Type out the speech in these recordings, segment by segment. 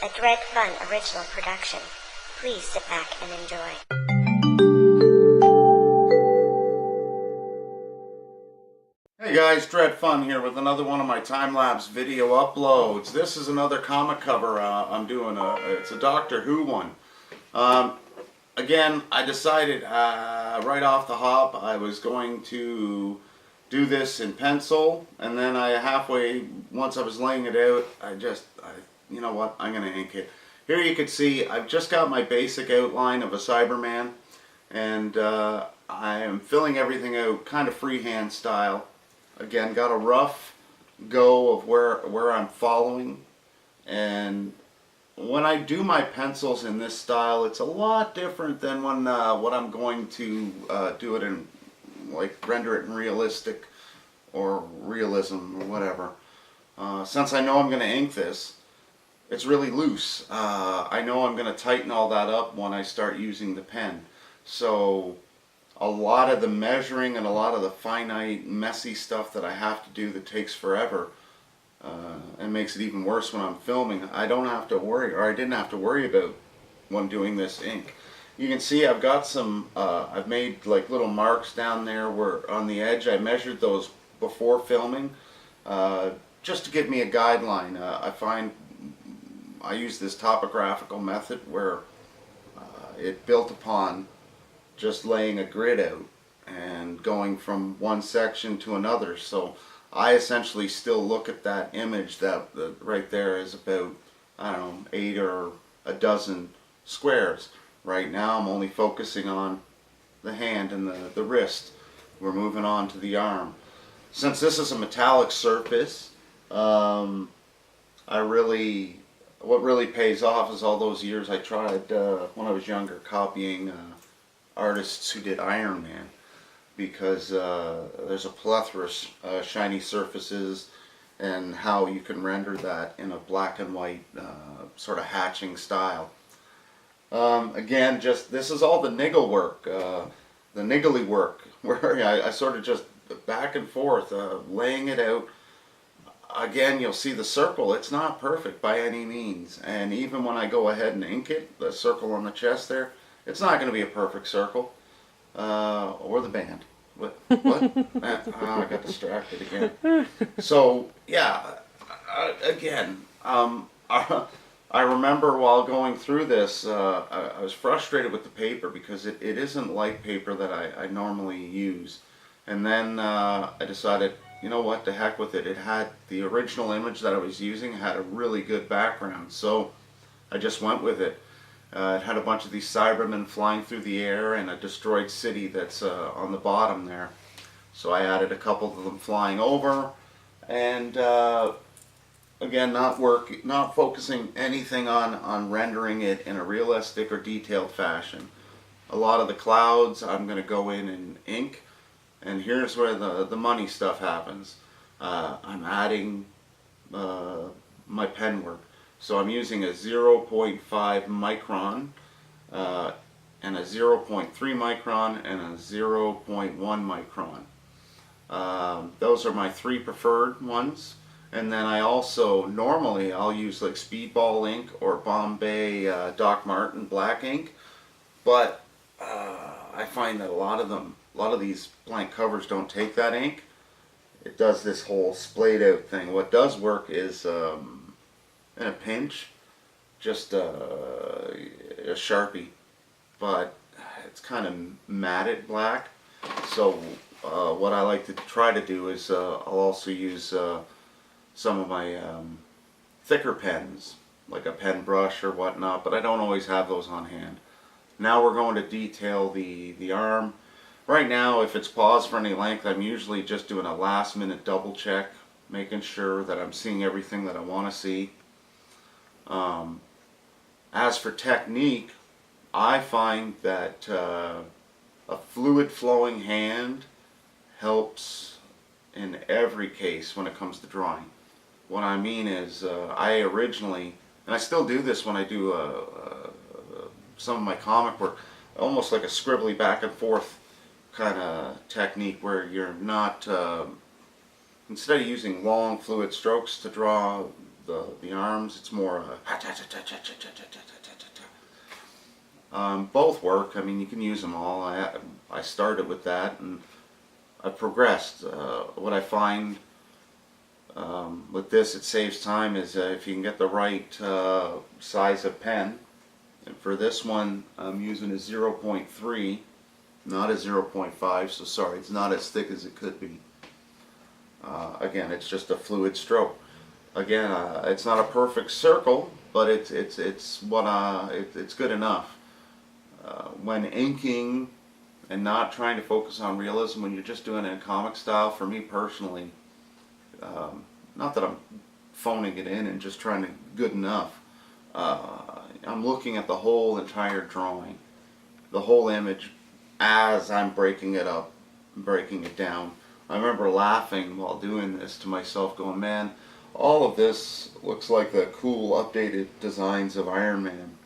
a Dredfunn original production. Please sit back and enjoy. Hey guys, Dredfunn here with another one of my time-lapse video uploads. This is another comic cover I'm doing. It's a Doctor Who one. Again, I decided right off the hop I was going to do this in pencil, and then once I was laying it out, you know what, I'm going to ink it. Here you can see I've just got my basic outline of a Cyberman, and I am filling everything out kind of freehand style. Again, got a rough go of where I'm following, and when I do my pencils in this style, it's a lot different than when what I'm going to do it in, like render it in realistic or realism or whatever. Since I know I'm going to ink this, it's really loose. I know I'm going to tighten all that up when I start using the pen. So a lot of the measuring and a lot of the finite, messy stuff that I have to do that takes forever and makes it even worse when I'm filming, I don't have to worry, or I didn't have to worry about when doing this ink. You can see I've got some, I've made like little marks down there where on the edge. I measured those before filming just to give me a guideline. I find I use this topographical method where it built upon just laying a grid out and going from one section to another. So I essentially still look at that image that right there is about, I don't know, 8 or a dozen squares. Right now I'm only focusing on the hand and the wrist. We're moving on to the arm. Since this is a metallic surface, what really pays off is all those years I tried when I was younger copying artists who did Iron Man, because there's a plethora of shiny surfaces and how you can render that in a black and white sort of hatching style. Again, this is all the niggle work, the niggly work, where I sort of just back and forth, laying it out. Again, you'll see the circle, it's not perfect by any means, and even when I go ahead and ink it, the circle on the chest there, it's not going to be a perfect circle, or the band. What? I got distracted again. So, yeah, again, I remember while going through this, I was frustrated with the paper because it isn't like paper that I normally use. And then I decided, you know what, to heck with it. It had the original image that I was using, had a really good background, so I just went with it. It had a bunch of these Cybermen flying through the air and a destroyed city that's on the bottom there. So I added a couple of them flying over, and again, not focusing anything on rendering it in a realistic or detailed fashion. A lot of the clouds I'm going to go in and ink, and here's where the money stuff happens. I'm adding my pen work. So I'm using a 0.5 micron and a 0.3 micron and a 0.1 micron. Those are my 3 preferred ones. And then I also, normally I'll use like Speedball ink or Bombay Doc Martin black ink. But I find that a lot of these blank covers don't take that ink. It does this whole splayed out thing. What does work is in a pinch, just a Sharpie, but it's kind of matted black. So what I like to try to do is I'll also use some of my thicker pens, like a pen brush or whatnot, but I don't always have those on hand. Now we're going to detail the arm. Right now, if it's paused for any length, I'm usually just doing a last minute double check, making sure that I'm seeing everything that I want to see. As for technique, I find that a fluid flowing hand helps in every case when it comes to drawing. What I mean is I originally, and I still do this when I do some of my comic work, almost like a scribbly back and forth kind of technique where you're not, instead of using long fluid strokes to draw the arms, it's more both work. I mean, you can use them all. I started with that, and I've progressed. What I find with this, it saves time, is if you can get the right size of pen. And for this one, I'm using a 0.3, not a 0.5, so sorry, it's not as thick as it could be. Again, it's just a fluid stroke. Again, it's not a perfect circle, but it's good enough. When inking and not trying to focus on realism, when you're just doing it in comic style, for me personally, not that I'm phoning it in and just trying to good enough. I'm looking at the whole entire drawing, the whole image, as I'm breaking it up, breaking it down. I remember laughing while doing this to myself, going, man, all of this looks like the cool updated designs of Iron Man.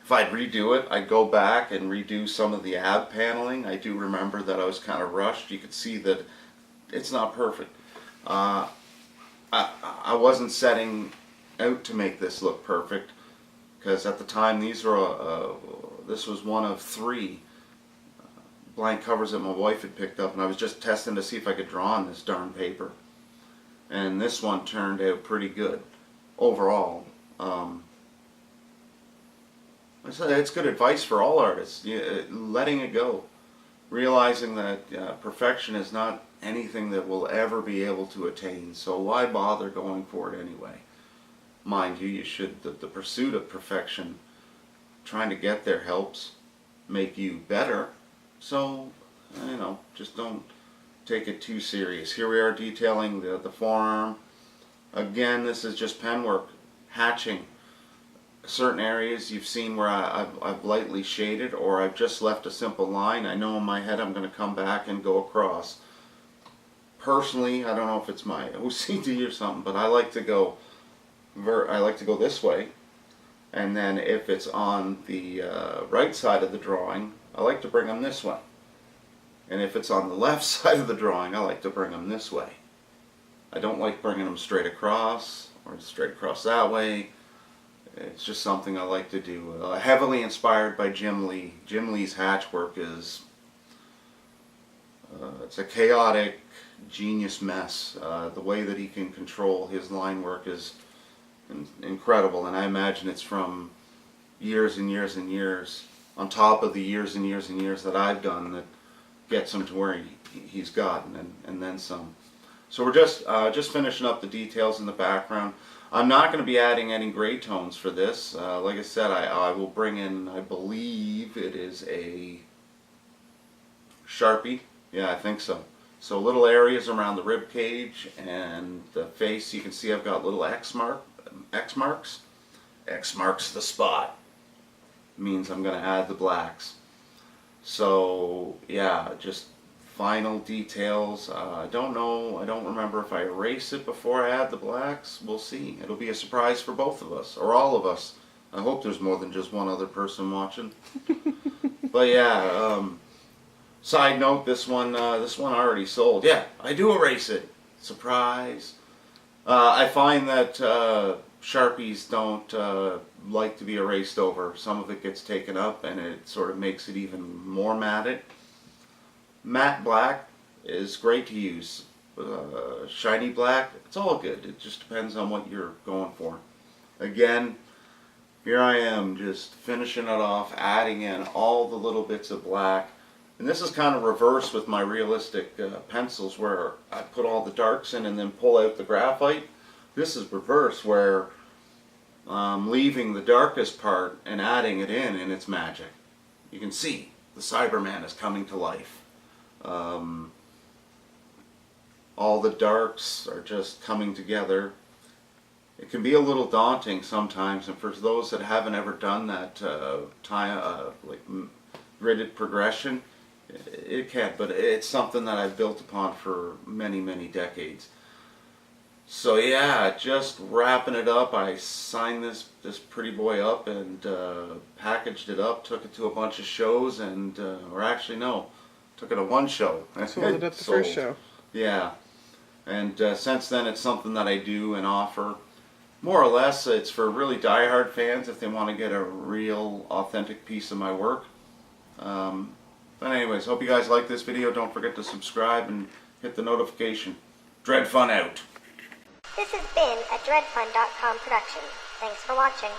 If I'd redo it, I'd go back and redo some of the ab paneling. I do remember that I was kind of rushed. You could see that it's not perfect. I wasn't setting out to make this look perfect, because at the time this was one of 3 blank covers that my wife had picked up, and I was just testing to see if I could draw on this darn paper. And this one turned out pretty good overall. It's good advice for all artists. Letting it go, realizing that perfection is not anything that we'll ever be able to attain. So why bother going for it anyway? Mind you, the pursuit of perfection, trying to get there, helps make you better. So, just don't take it too serious. Here we are detailing the forearm. Again, this is just pen work, hatching. Certain areas you've seen where I've lightly shaded, or I've just left a simple line. I know in my head I'm going to come back and go across. Personally, I don't know if it's my OCD or something, but I like to go this way, and then if it's on the right side of the drawing, I like to bring them this way. And if it's on the left side of the drawing, I like to bring them this way. I don't like bringing them straight across, or straight across that way. It's just something I like to do. Heavily inspired by Jim Lee. Jim Lee's hatch work is, it's a chaotic, genius mess. The way that he can control his line work is incredible, and I imagine it's from years and years and years, on top of the years and years and years that I've done, that gets him to where he's gotten, and then some. So we're just finishing up the details in the background. I'm not going to be adding any gray tones for this. Like I said, I will bring in, I believe it is a Sharpie. Yeah, I think so. So little areas around the rib cage and the face, you can see I've got little X marks. X marks the spot. Means I'm going to add the blacks. So yeah, just final details. I don't know, I don't remember if I erase it before I add the blacks. We'll see. It'll be a surprise for both of us, or all of us. I hope there's more than just one other person watching. But yeah, side note, this one already sold. Yeah, I do erase it. Surprise. I find that Sharpies don't like to be erased over. Some of it gets taken up, and it sort of makes it even more matted. Matte black is great to use. Shiny black, it's all good. It just depends on what you're going for. Again, here I am just finishing it off, adding in all the little bits of black. And this is kind of reverse with my realistic pencils, where I put all the darks in and then pull out the graphite. This is reverse, where I'm leaving the darkest part and adding it in, and it's magic. You can see the Cyberman is coming to life. All the darks are just coming together. It can be a little daunting sometimes, and for those that haven't ever done that gridded progression, it can't, but it's something that I've built upon for many, many decades. So yeah, just wrapping it up. I signed this pretty boy up and packaged it up, took it to a bunch of shows, and or actually no, took it to one show. Sold it at the first show. Yeah, and since then it's something that I do and offer. More or less, it's for really die-hard fans if they want to get a real, authentic piece of my work. But anyways, hope you guys like this video. Don't forget to subscribe and hit the notification. Dredfunn out. This has been a Dredfunn.com production. Thanks for watching.